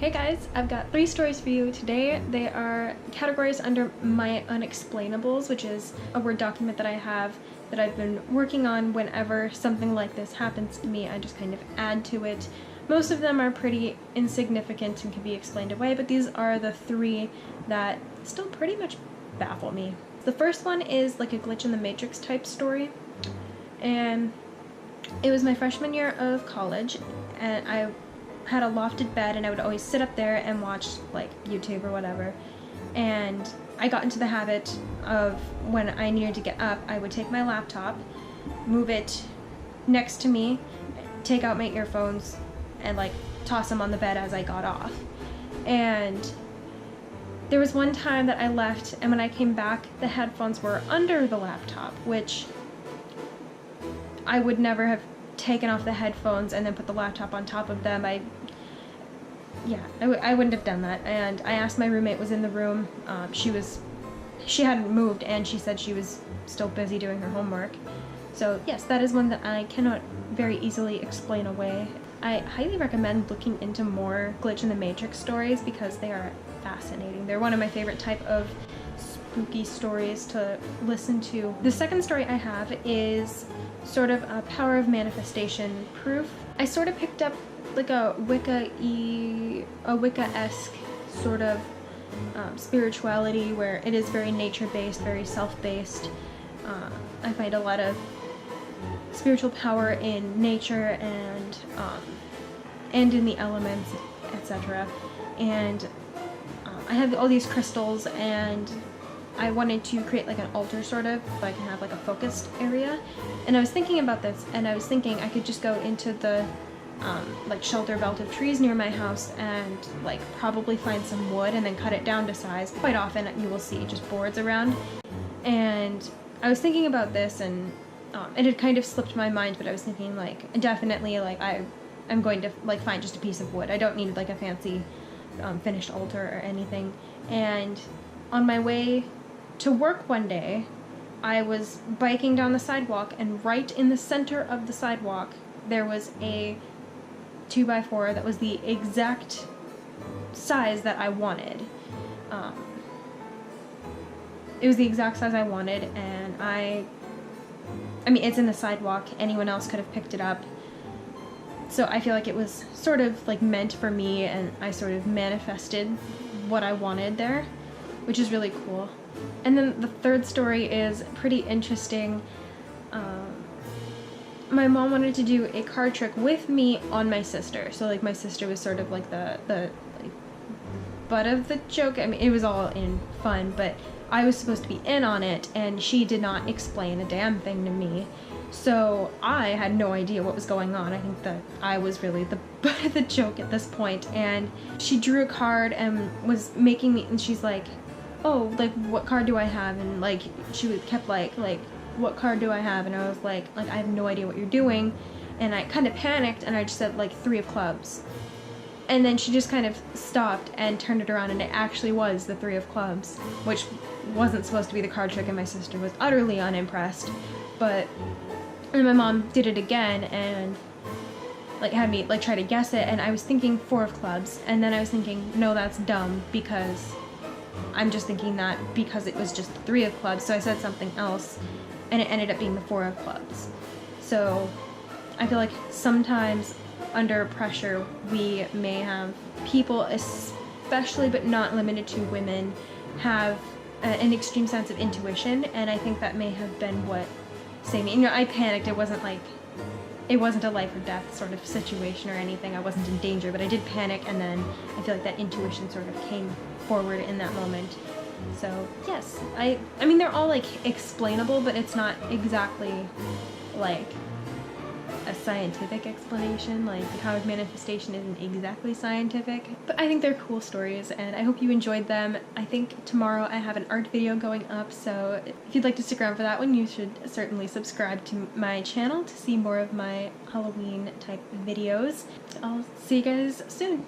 Hey guys, I've got 3 stories for you today. They are categories under my unexplainables, which is a Word document that I have that I've been working on. Whenever something like this happens to me, I just kind of add to it. Most of them are pretty insignificant and can be explained away, but these are the 3 that still pretty much baffle me. The first one is like a glitch in the Matrix type story, and it was my freshman year of college, and I had a lofted bed and I would always sit up there and watch like YouTube or whatever, and I got into the habit of when I needed to get up, I would take my laptop, move it next to me, take out my earphones, and like toss them on the bed as I got off. And there was one time that I left, and when I came back the headphones were under the laptop, which I would never have taken off the headphones and then put the laptop on top of them. I wouldn't have done that. And I asked my roommate was in the room. She hadn't moved, and she said she was still busy doing her homework. So yes, that is one that I cannot very easily explain away. I highly recommend looking into more Glitch in the Matrix stories because they are fascinating. They're one of my favorite type of spooky stories to listen to. The second story I have is sort of a power of manifestation proof. I sort of picked up like a Wicca-esque sort of spirituality where it is very nature-based, very self-based. I find a lot of spiritual power in nature and in the elements, etc. And I have all these crystals, and I wanted to create like an altar sort of, so I can have like a focused area. And I was thinking about this, and I was thinking I could just go into the like shelter belt of trees near my house and like probably find some wood and then cut it down to size. Quite often you will see just boards around. And I was thinking about this, and it had kind of slipped my mind, but I was thinking like definitely like I'm going to like find just a piece of wood. I don't need like a fancy finished altar or anything. And on my way to work one day, I was biking down the sidewalk, and right in the center of the sidewalk there was a 2x4 that was the exact size that I wanted. It was the exact size I wanted, and I mean it's in the sidewalk, anyone else could have picked it up. So I feel like it was sort of like meant for me, and I sort of manifested what I wanted there, which is really cool. And then the third story is pretty interesting. My mom wanted to do a card trick with me on my sister. So like my sister was sort of like the like butt of the joke. I mean, it was all in fun, but I was supposed to be in on it, and she did not explain a damn thing to me. So I had no idea what was going on. I think that I was really the butt of the joke at this point. And she drew a card and was making me, and she's like, oh, like what card do I have? And like she kept like what card do I have? And I was like I have no idea what you're doing. And I kind of panicked, and I just said like 3 of clubs. And then she just kind of stopped and turned it around, and it actually was the 3 of clubs, which wasn't supposed to be the card trick, and my sister was utterly unimpressed. But and my mom did it again and like had me like try to guess it, and I was thinking 4 of clubs, and then I was thinking no, that's dumb because I'm just thinking that because it was just 3 of clubs. So I said something else, and it ended up being the 4 of clubs. So I feel like sometimes under pressure we may have people, especially but not limited to women, have an extreme sense of intuition, and I think that may have been what saved me. You know, I panicked. It wasn't a life or death sort of situation or anything. I wasn't in danger, but I did panic, and then I feel like that intuition sort of came forward in that moment. So yes, I mean they're all like explainable, but it's not exactly like a scientific explanation. Like the power of manifestation isn't exactly scientific, but I think they're cool stories, and I hope you enjoyed them. I think tomorrow I have an art video going up, so if you'd like to stick around for that one, you should certainly subscribe to my channel to see more of my Halloween type videos. I'll see you guys soon.